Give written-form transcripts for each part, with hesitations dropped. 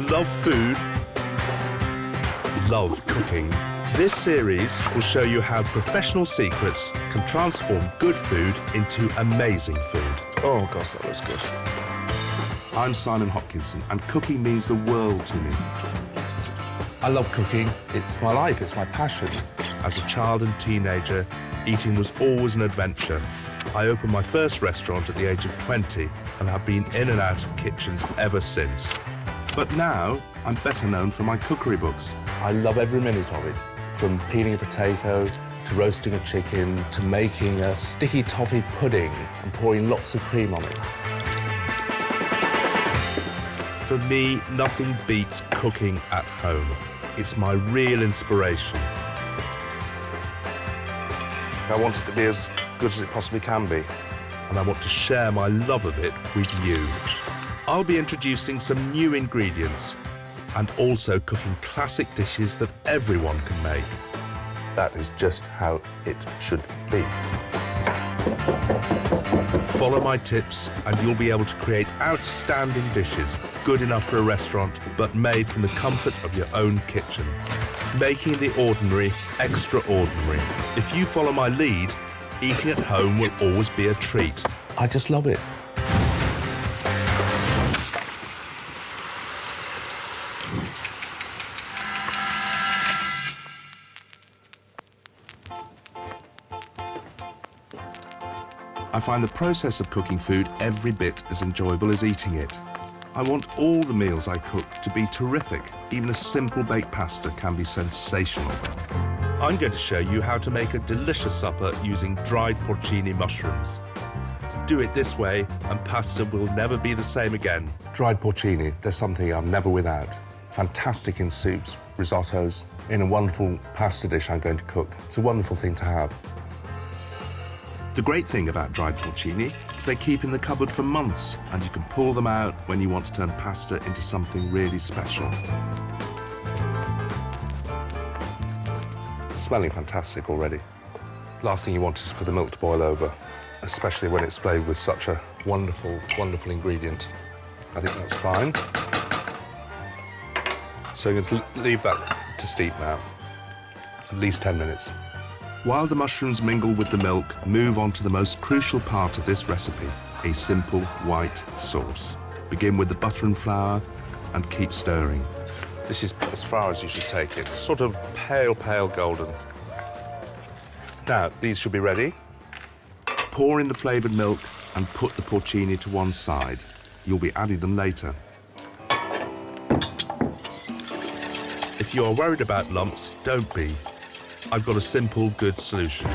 Love food, love cooking. This series will show you how professional secrets can transform good food into amazing food. Oh, gosh, that looks good. I'm Simon Hopkinson, and cooking means the world to me. I love cooking. It's my life, it's my passion. As a child and teenager, eating was always an adventure. I opened my first restaurant at the age of 20 and have been in and out of kitchens ever since. But now, I'm better known for my cookery books. I love every minute of it, from peeling a potato, to roasting a chicken, to making a sticky toffee pudding and pouring lots of cream on it. For me, nothing beats cooking at home. It's my real inspiration. I want it to be as good as it possibly can be. And I want to share my love of it with you. I'll be introducing some new ingredients and also cooking classic dishes that everyone can make. That is just how it should be. Follow my tips and you'll be able to create outstanding dishes, good enough for a restaurant, but made from the comfort of your own kitchen. Making the ordinary extraordinary. If you follow my lead, eating at home will always be a treat. I just love it. I find the process of cooking food every bit as enjoyable as eating it. I want all the meals I cook to be terrific. Even a simple baked pasta can be sensational. I'm going to show you how to make a delicious supper using dried porcini mushrooms. Do it this way and pasta will never be the same again. Dried porcini, there's something I'm never without. Fantastic in soups, risottos, in a wonderful pasta dish I'm going to cook. It's a wonderful thing to have. The great thing about dried porcini is they keep in the cupboard for months and you can pull them out when you want to turn pasta into something really special. It's smelling fantastic already. Last thing you want is for the milk to boil over, especially when it's flavoured with such a wonderful, wonderful ingredient. I think that's fine. So I'm going to leave that to steep now, at least 10 minutes. While the mushrooms mingle with the milk, move on to the most crucial part of this recipe, a simple white sauce. Begin with the butter and flour and keep stirring. This is as far as you should take it, sort of pale, pale golden. Now, these should be ready. Pour in the flavoured milk and put the porcini to one side. You'll be adding them later. If you are worried about lumps, don't be. I've got a simple, good solution.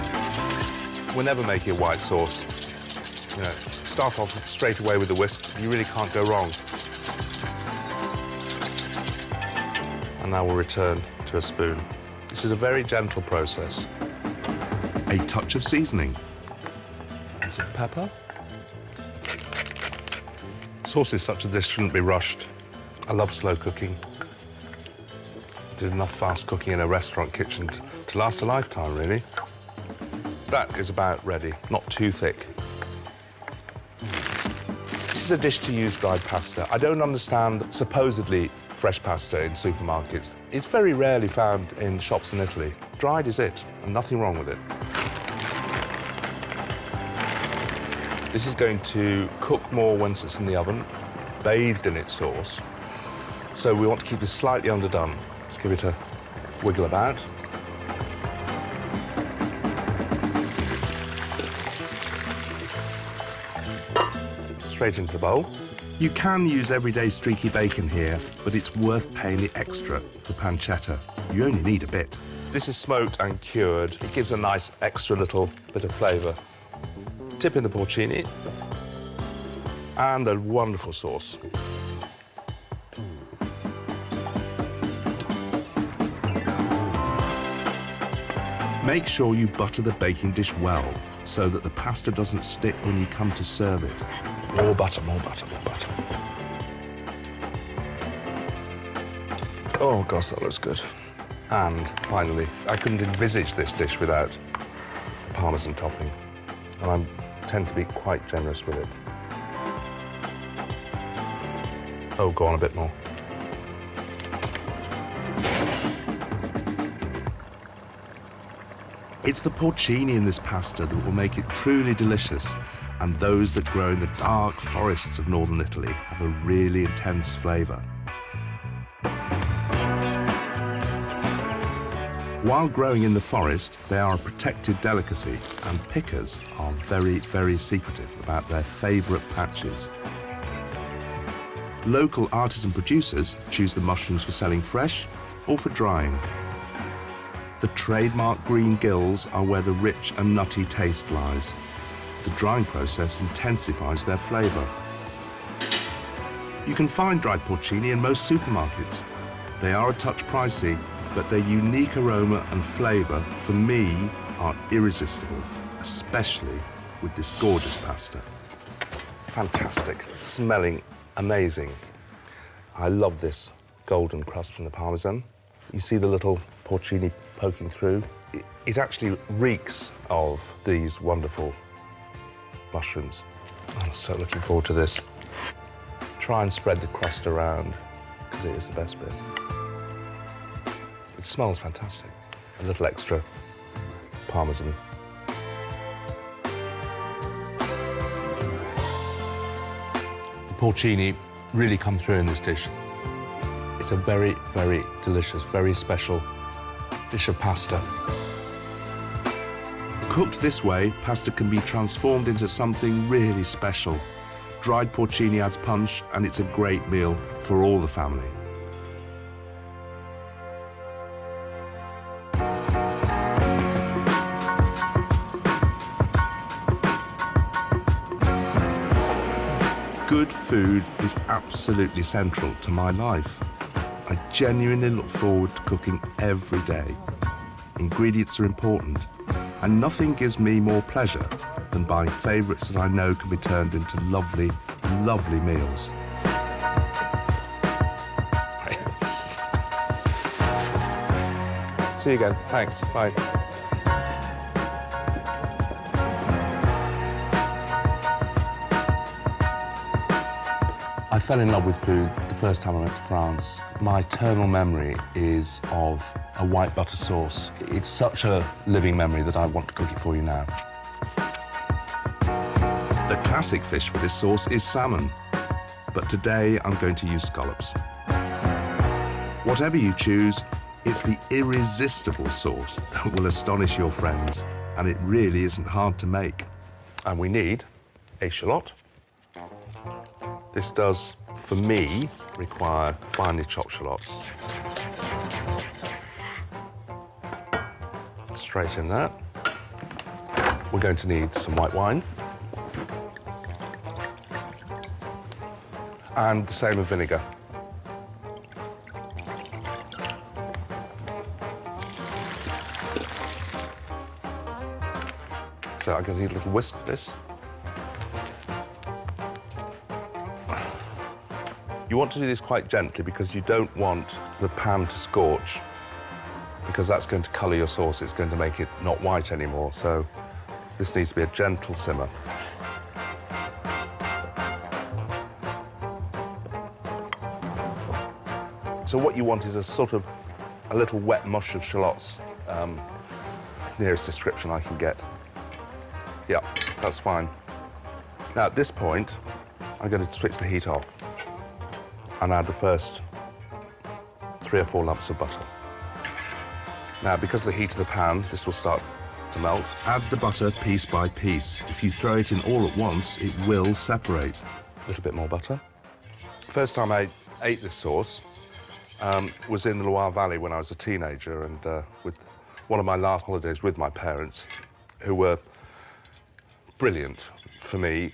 Whenever making a white sauce, start off straight away with the whisk. You really can't go wrong. And now we'll return to a spoon. This is a very gentle process. A touch of seasoning. And some pepper. Sauces such as this shouldn't be rushed. I love slow cooking. I did enough fast cooking in a restaurant kitchen to last a lifetime, really. That is about ready, not too thick. This is a dish to use dried pasta. I don't understand supposedly fresh pasta in supermarkets. It's very rarely found in shops in Italy. Dried is it, and nothing wrong with it. This is going to cook more once it's in the oven, bathed in its sauce. So we want to keep it slightly underdone. Let's give it a wiggle about. Straight into the bowl. You can use everyday streaky bacon here, but it's worth paying the extra for pancetta. You only need a bit. This is smoked and cured. It gives a nice extra little bit of flavour. Tip in the porcini and a wonderful sauce. Make sure you butter the baking dish well so that the pasta doesn't stick when you come to serve it. More butter, more butter, more butter. Oh, gosh, that looks good. And finally, I couldn't envisage this dish without the Parmesan topping. And I tend to be quite generous with it. Oh, go on a bit more. It's the porcini in this pasta that will make it truly delicious, and those that grow in the dark forests of northern Italy have a really intense flavour. While growing in the forest, they are a protected delicacy, and pickers are very, very secretive about their favourite patches. Local artisan producers choose the mushrooms for selling fresh or for drying. The trademark green gills are where the rich and nutty taste lies. The drying process intensifies their flavour. You can find dried porcini in most supermarkets. They are a touch pricey, but their unique aroma and flavour, for me, are irresistible, especially with this gorgeous pasta. Fantastic, smelling amazing. I love this golden crust from the Parmesan. You see the little porcini poking through. It actually reeks of these wonderful mushrooms. I'm so looking forward to this. Try and spread the crust around, because it is the best bit. It smells fantastic. A little extra Parmesan. The porcini really come through in this dish. It's a very, very delicious, very special dish of pasta. Cooked this way, pasta can be transformed into something really special. Dried porcini adds punch, and it's a great meal for all the family. Good food is absolutely central to my life. I genuinely look forward to cooking every day. Ingredients are important, and nothing gives me more pleasure than buying favourites that I know can be turned into lovely, lovely meals. See you again. Thanks. Bye. I fell in love with food the first time I went to France. My eternal memory is of a white butter sauce. It's such a living memory that I want to cook it for you now. The classic fish for this sauce is salmon, but today I'm going to use scallops. Whatever you choose, it's the irresistible sauce that will astonish your friends, and it really isn't hard to make. And we need a shallot. This does, for me, require finely chopped shallots. Straight in that. We're going to need some white wine. And the same with vinegar. So I'm going to need a little whisk for this. You want to do this quite gently because you don't want the pan to scorch, because that's going to colour your sauce. It's going to make it not white anymore. So this needs to be a gentle simmer. So what you want is a little wet mush of shallots, nearest description I can get. Yeah, that's fine. Now at this point, I'm going to switch the heat off and add the first 3 or 4 lumps of butter. Now, because of the heat of the pan, this will start to melt. Add the butter piece by piece. If you throw it in all at once, it will separate. A little bit more butter. First time I ate this sauce was in the Loire Valley when I was a teenager, and with one of my last holidays with my parents, who were brilliant for me,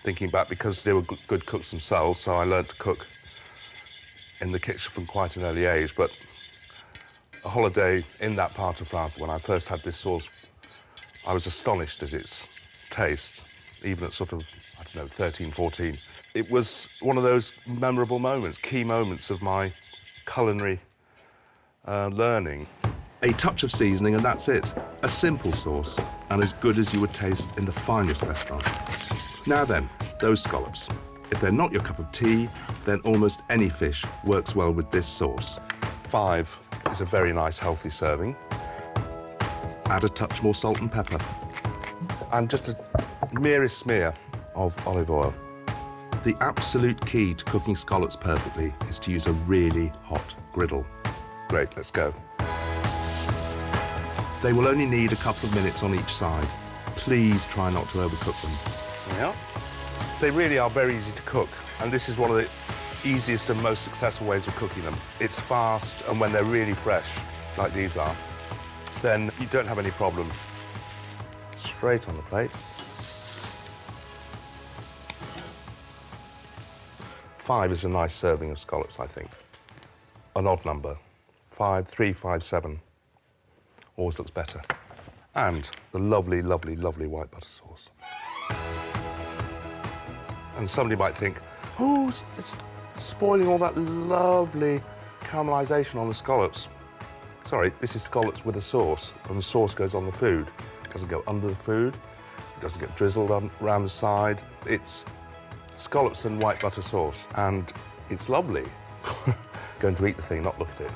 thinking back, because they were good cooks themselves, so I learned to cook in the kitchen from quite an early age. But a holiday in that part of France, when I first had this sauce, I was astonished at its taste, even at sort of, I don't know, 13, 14. It was one of those memorable moments, key moments of my culinary learning. A touch of seasoning and that's it. A simple sauce, and as good as you would taste in the finest restaurant. Now then, those scallops. If they're not your cup of tea, then almost any fish works well with this sauce. 5 is a very nice, healthy serving. Add a touch more salt and pepper. And just a merest smear of olive oil. The absolute key to cooking scallops perfectly is to use a really hot griddle. Great, let's go. They will only need a couple of minutes on each side. Please try not to overcook them. Yeah. They really are very easy to cook, and this is one of the easiest and most successful ways of cooking them. It's fast, and when they're really fresh, like these are, then you don't have any problem. Straight on the plate. 5 is a nice serving of scallops, I think. An odd number. 5, 3, 5, 7. Always looks better. And the lovely, lovely, lovely white butter sauce. And somebody might think, oh, it's spoiling all that lovely caramelisation on the scallops. Sorry, this is scallops with a sauce, and the sauce goes on the food. It doesn't go under the food. It doesn't get drizzled around the side. It's scallops and white butter sauce, and it's lovely. Going to eat the thing, not look at it.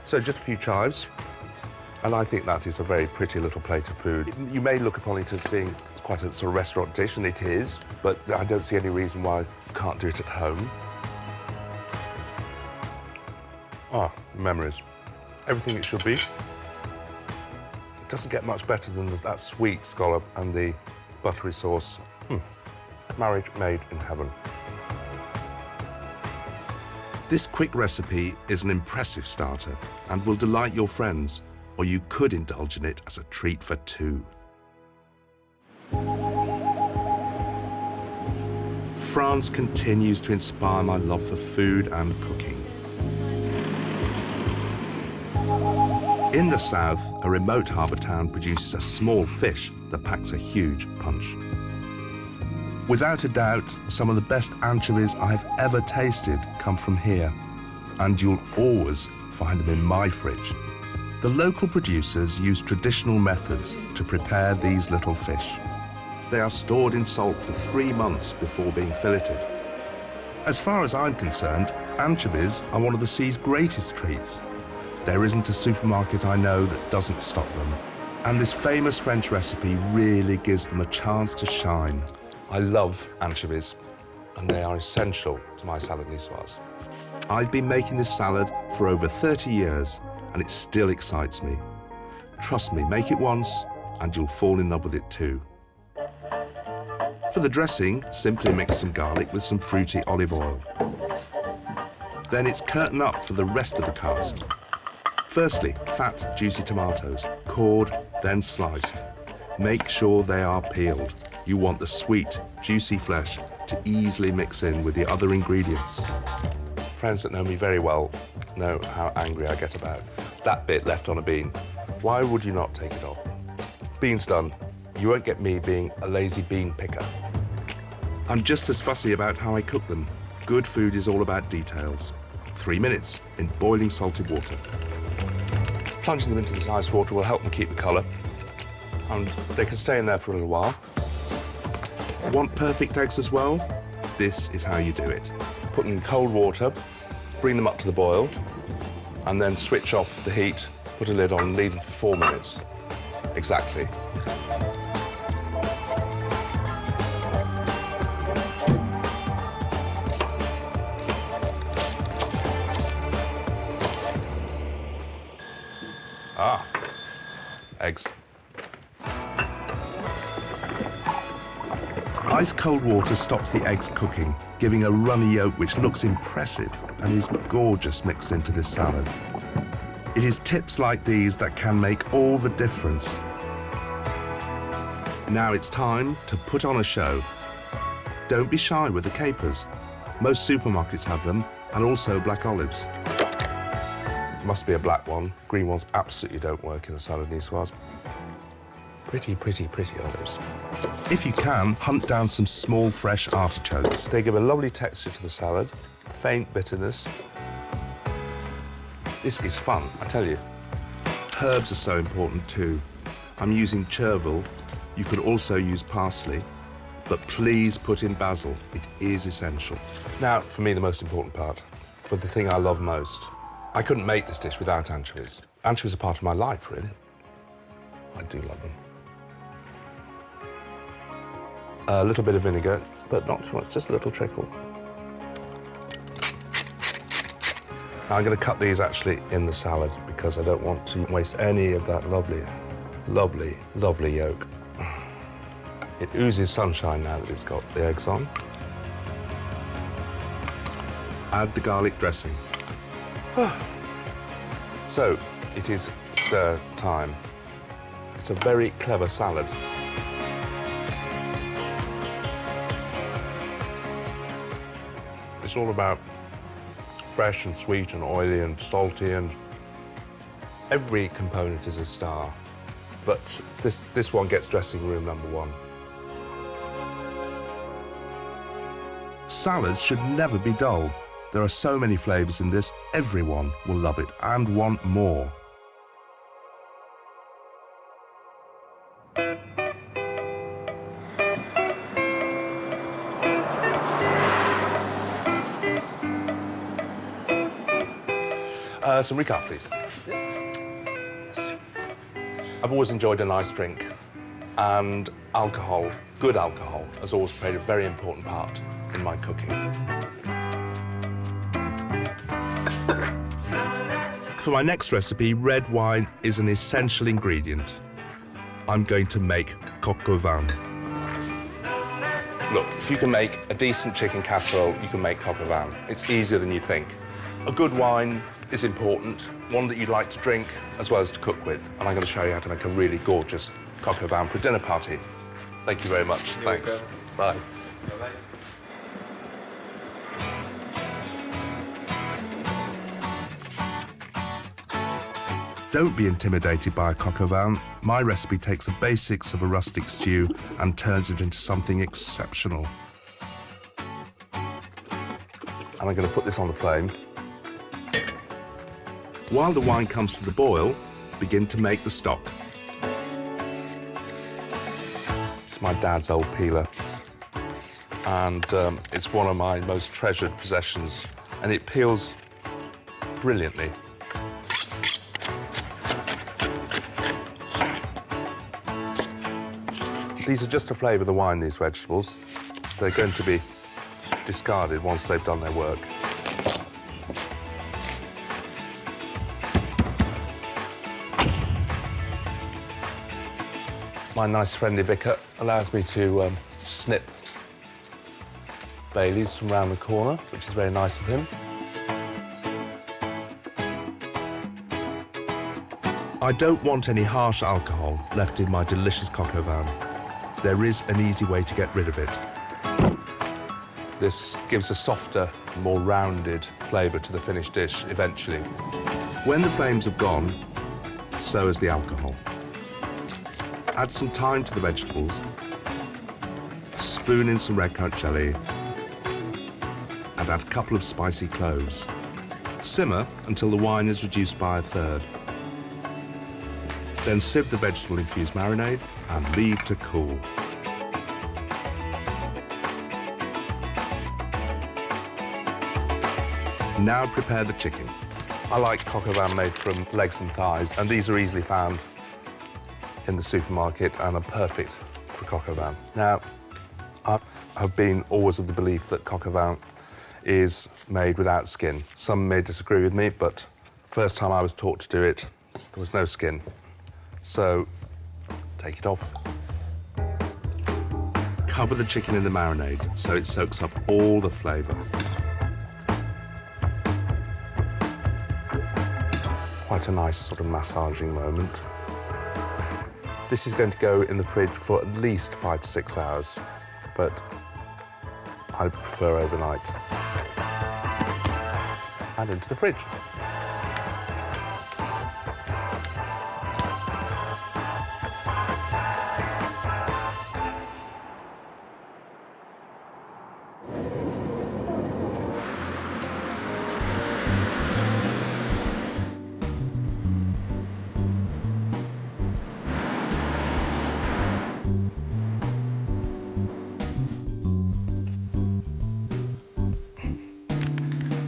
So just a few chives, and I think that is a very pretty little plate of food. You may look upon it as being quite a sort of restaurant dish, and it is, but I don't see any reason why you can't do it at home. Ah, memories. Everything it should be. It doesn't get much better than that sweet scallop and the buttery sauce. Marriage made in heaven. This quick recipe is an impressive starter and will delight your friends, or you could indulge in it as a treat for two. France continues to inspire my love for food and cooking. In the south, a remote harbour town produces a small fish that packs a huge punch. Without a doubt, some of the best anchovies I have ever tasted come from here, and you'll always find them in my fridge. The local producers use traditional methods to prepare these little fish. They are stored in salt for 3 months before being filleted. As far as I'm concerned, anchovies are one of the sea's greatest treats. There isn't a supermarket I know that doesn't stock them, and this famous French recipe really gives them a chance to shine. I love anchovies, and they are essential to my salad niçoise. I've been making this salad for over 30 years, and it still excites me. Trust me, make it once, and you'll fall in love with it too. For the dressing, simply mix some garlic with some fruity olive oil. Then it's curtain up for the rest of the cast. Firstly, fat, juicy tomatoes, cored, then sliced. Make sure they are peeled. You want the sweet, juicy flesh to easily mix in with the other ingredients. Friends that know me very well know how angry I get about that bit left on a bean. Why would you not take it off? Beans done. You won't get me being a lazy bean picker. I'm just as fussy about how I cook them. Good food is all about details. 3 minutes in boiling salted water. Plunging them into this ice water will help them keep the colour, and they can stay in there for a little while. Want perfect eggs as well? This is how you do it. Put them in cold water, bring them up to the boil, and then switch off the heat, put a lid on, and leave them for 4 minutes. Exactly. Eggs. Ice cold water stops the eggs cooking, giving a runny yolk which looks impressive and is gorgeous mixed into this salad. It is tips like these that can make all the difference. Now it's time to put on a show. Don't be shy with the capers. Most supermarkets have them, and also black olives. It must be a black one. Green ones absolutely don't work in a salad niçoise. Pretty, pretty, pretty olives. If you can, hunt down some small, fresh artichokes. They give a lovely texture to the salad, faint bitterness. This is fun, I tell you. Herbs are so important too. I'm using chervil. You could also use parsley, but please put in basil. It is essential. Now, for me, the most important part, for the thing I love most. I couldn't make this dish without anchovies. Anchovies are part of my life, really. I do love them. A little bit of vinegar, but not too much, just a little trickle. Now I'm going to cut these actually in the salad because I don't want to waste any of that lovely, lovely, lovely yolk. It oozes sunshine now that it's got the eggs on. Add the garlic dressing. So, it is stir time. It's a very clever salad. It's all about fresh and sweet and oily and salty, and every component is a star. But this one gets dressing room number one. Salads should never be dull. There are so many flavours in this, everyone will love it and want more. Some recap, please. Yes. I've always enjoyed a nice drink, and alcohol, good alcohol, has always played a very important part in my cooking. For my next recipe, red wine is an essential ingredient. I'm going to make coq au vin. Look, if you can make a decent chicken casserole, you can make coq au vin. It's easier than you think. A good wine is important, one that you'd like to drink as well as to cook with. And I'm going to show you how to make a really gorgeous coq au vin for a dinner party. Thank you very much. Thanks. Bye. Bye-bye. Don't be intimidated by a coq au vin. My recipe takes the basics of a rustic stew and turns it into something exceptional. And I'm going to put this on the flame. While the wine comes to the boil, begin to make the stock. It's my dad's old peeler, and it's one of my most treasured possessions, and it peels brilliantly. These are just to flavour the wine, these vegetables. They're going to be discarded once they've done their work. My nice friendly vicar allows me to snip bay leaves from around the corner, which is very nice of him. I don't want any harsh alcohol left in my delicious coq au vin. There is an easy way to get rid of it. This gives a softer, more rounded flavour to the finished dish eventually. When the flames have gone, so is the alcohol. Add some thyme to the vegetables, spoon in some red currant jelly, and add a couple of spicy cloves. Simmer until the wine is reduced by a third. Then sieve the vegetable-infused marinade and leave to cool. Now prepare the chicken. I like coq au vin made from legs and thighs, and these are easily found in the supermarket and are perfect for coq au vin. Now, I've been always of the belief that coq au vin is made without skin. Some may disagree with me, but the first time I was taught to do it, there was no skin. So, take it off. Cover the chicken in the marinade so it soaks up all the flavour. Quite a nice sort of massaging moment. This is going to go in the fridge for at least 5 to 6 hours, but I prefer overnight. And into the fridge.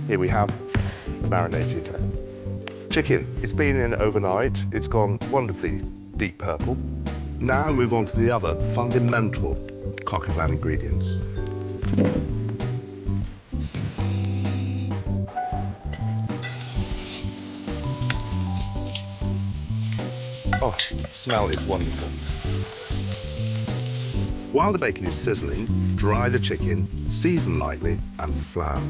Here we have the marinated chicken. It's been in overnight. It's gone wonderfully deep purple. Now move on to the other fundamental coq au vin ingredients. Oh, that smell is wonderful. While the bacon is sizzling, dry the chicken, season lightly, and flour.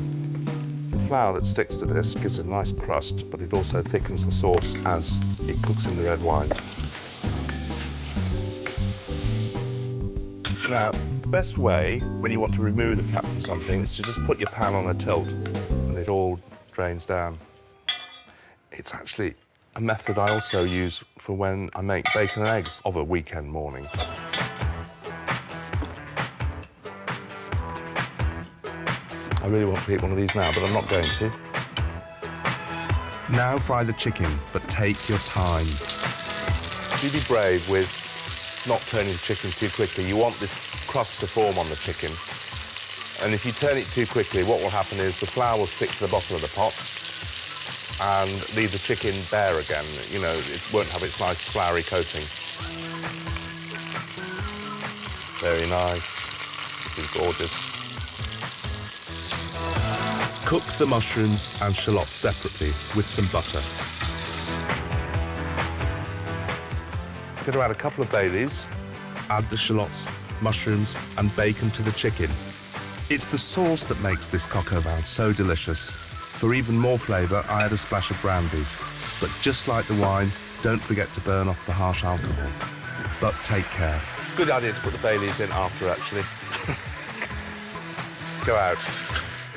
The flour that sticks to this gives it a nice crust, but it also thickens the sauce as it cooks in the red wine. Now, the best way when you want to remove the fat from something is to just put your pan on a tilt and it all drains down. It's actually a method I also use for when I make bacon and eggs of a weekend morning. I really want to eat one of these now, but I'm not going to. Now fry the chicken, but take your time. Do be brave with not turning the chicken too quickly. You want this crust to form on the chicken. And if you turn it too quickly, what will happen is the flour will stick to the bottom of the pot and leave the chicken bare again. You know, it won't have its nice floury coating. Very nice. This is gorgeous. Cook the mushrooms and shallots separately with some butter. I'm going to add a couple of bay leaves. Add the shallots, mushrooms, and bacon to the chicken. It's the sauce that makes this coq au vin so delicious. For even more flavour, I add a splash of brandy. But just like the wine, don't forget to burn off the harsh alcohol. But take care. It's a good idea to put the bay leaves in after, actually. Go out.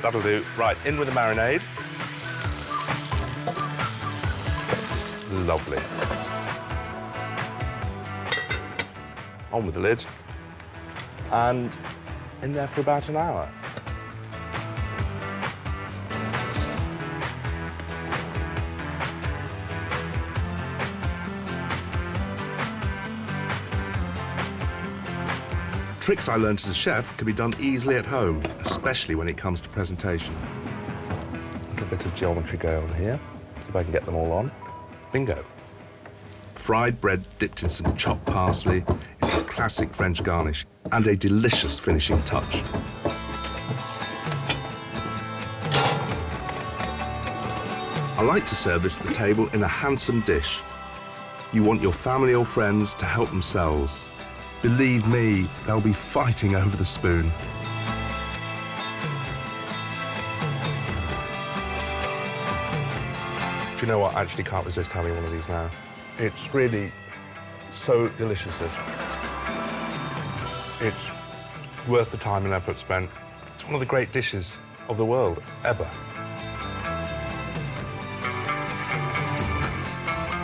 That'll do. Right, in with the marinade. Lovely. On with the lid. And in there for about an hour. Tricks I learned as a chef can be done easily at home, especially when it comes to presentation. A little bit of geometry going on here. See if I can get them all on. Bingo. Fried bread dipped in some chopped parsley is the classic French garnish and a delicious finishing touch. I like to serve this at the table in a handsome dish. You want your family or friends to help themselves. Believe me, they'll be fighting over the spoon. Do you know what? I actually can't resist having one of these now. It's really so delicious, this. It's worth the time and effort spent. It's one of the great dishes of the world, ever.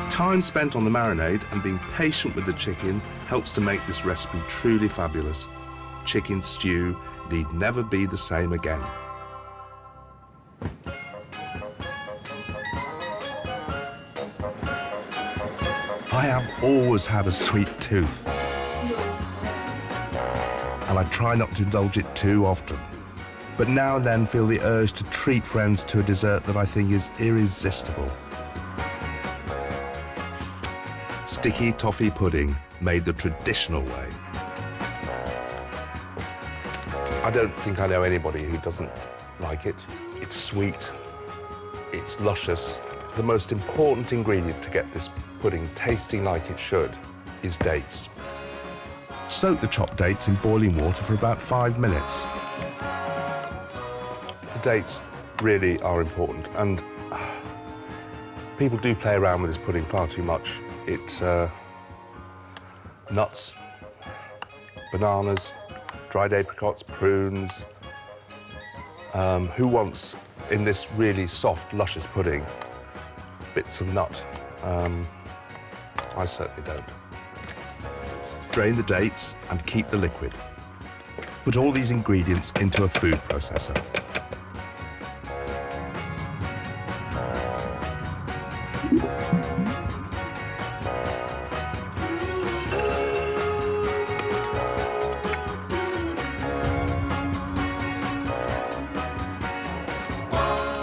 Time spent on the marinade and being patient with the chicken helps to make this recipe truly fabulous. Chicken stew need never be the same again. I have always had a sweet tooth, and I try not to indulge it too often. But now and then feel the urge to treat friends to a dessert that I think is irresistible. Sticky toffee pudding made the traditional way. I don't think I know anybody who doesn't like it. It's sweet, it's luscious. The most important ingredient to get this pudding tasting like it should is dates. Soak the chopped dates in boiling water for about 5 minutes. The dates really are important, and people do play around with this pudding far too much. It's nuts, bananas, dried apricots, prunes. Who wants, in this really soft, luscious pudding, bits of nut? I certainly don't. Drain the dates and keep the liquid. Put all these ingredients into a food processor.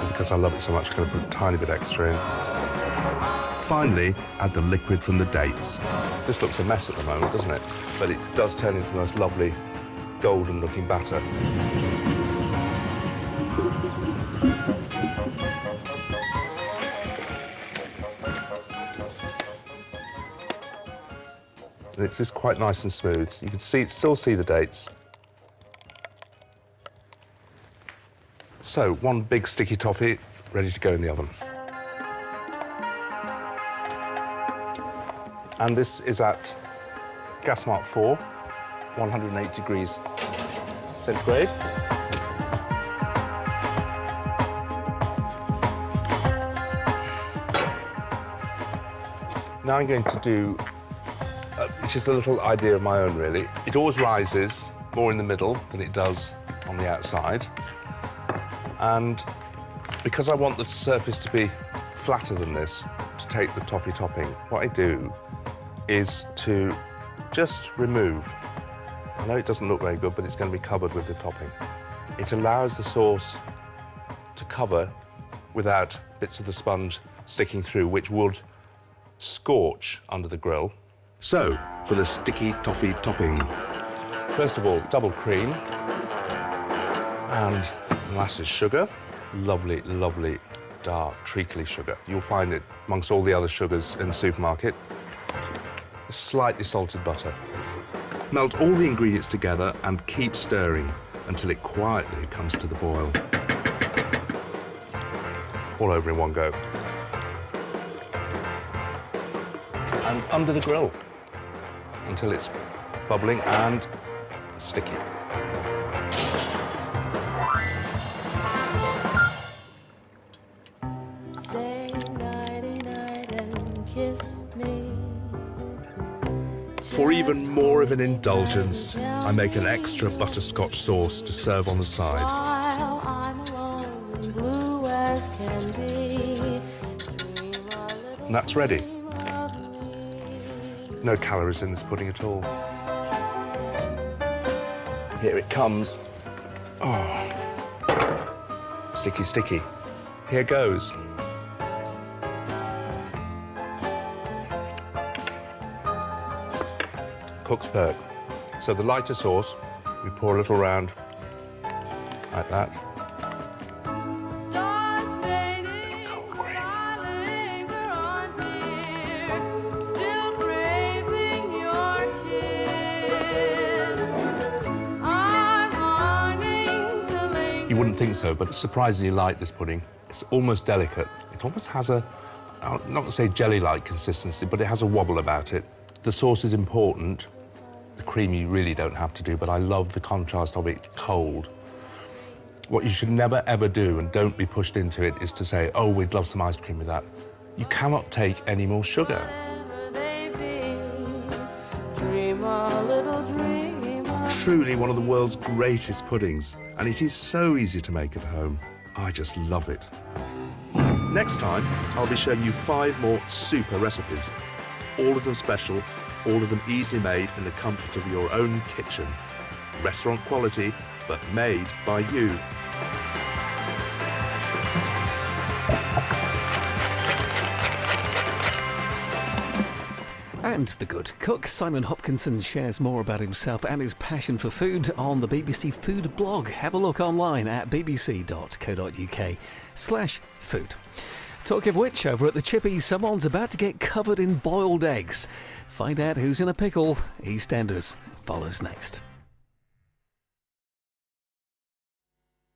Because I love it so much, I'm going to put a tiny bit extra in. Finally, add the liquid from the dates. This looks a mess at the moment, doesn't it? But it does turn into the most lovely golden-looking batter. And it's just quite nice and smooth. You can still see the dates. So, one big sticky toffee ready to go in the oven. And this is at gas mark 4, 108 degrees centigrade. Now I'm going to do, which is a little idea of my own, really. It always rises more in the middle than it does on the outside. And because I want the surface to be flatter than this, to take the toffee topping, what I do is to just remove. I know it doesn't look very good, but it's going to be covered with the topping. It allows the sauce to cover without bits of the sponge sticking through, which would scorch under the grill. So, for the sticky toffee topping. First of all, double cream and molasses sugar. Lovely, lovely, dark, treacly sugar. You'll find it amongst all the other sugars in the supermarket. Slightly salted butter. Melt all the ingredients together and keep stirring until it quietly comes to the boil. All over in one go. And under the grill until it's bubbling and sticky. Say nighty-night and kiss me. For even more of an indulgence, I make an extra butterscotch sauce to serve on the side. While I'm alone, blue as can be. And that's ready. No calories in this pudding at all. Here it comes. Oh. Sticky, sticky. Here goes. Cook's perk. So the lighter sauce, we pour a little round like that. Stars fading, Cold cream. I linger on, dear, still craving your kiss. I'm longing to linger. You wouldn't think so, but it's surprisingly light, this pudding. It's almost delicate. It almost has a, I'm not going to say jelly-like consistency, but it has a wobble about it. The sauce is important. The cream you really don't have to do, but I love the contrast of it cold. What you should never, ever do, and don't be pushed into it, is to say, oh, we'd love some ice cream with that. You cannot take any more sugar. Wherever they be, dream a little dream. Truly one of the world's greatest puddings, and it is so easy to make at home. I just love it. Next time, I'll be showing you 5 more super recipes. All of them special, all of them easily made in the comfort of your own kitchen. Restaurant quality, but made by you. And the good cook, Simon Hopkinson, shares more about himself and his passion for food on the BBC Food blog. Have a look online at bbc.co.uk/food. Talk of which, over at the Chippies, someone's about to get covered in boiled eggs. Find out who's in a pickle. EastEnders follows next.